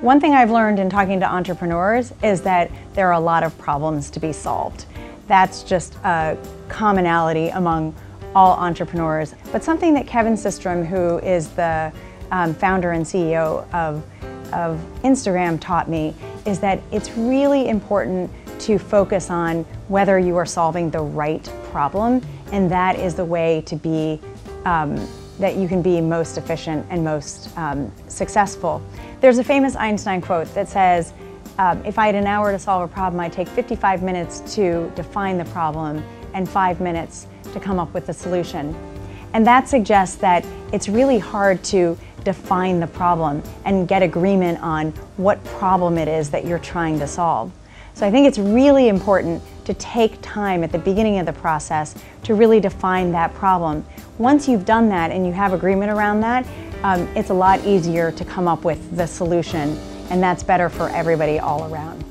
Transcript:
One thing I've learned in talking to entrepreneurs is that there are a lot of problems to be solved. That's just a commonality among all entrepreneurs. But something that Kevin Systrom, who is the founder and CEO of Instagram, taught me is that it's really important to focus on whether you are solving the right problem, and that is the way to be that you can be most efficient and most successful. There's a famous Einstein quote that says, if I had an hour to solve a problem, I'd take 55 minutes to define the problem and 5 minutes to come up with the solution. And that suggests that it's really hard to define the problem and get agreement on what problem it is that you're trying to solve. So I think it's really important to take time at the beginning of the process to really define that problem. Once you've done that and you have agreement around that, it's a lot easier to come up with the solution, and that's better for everybody all around.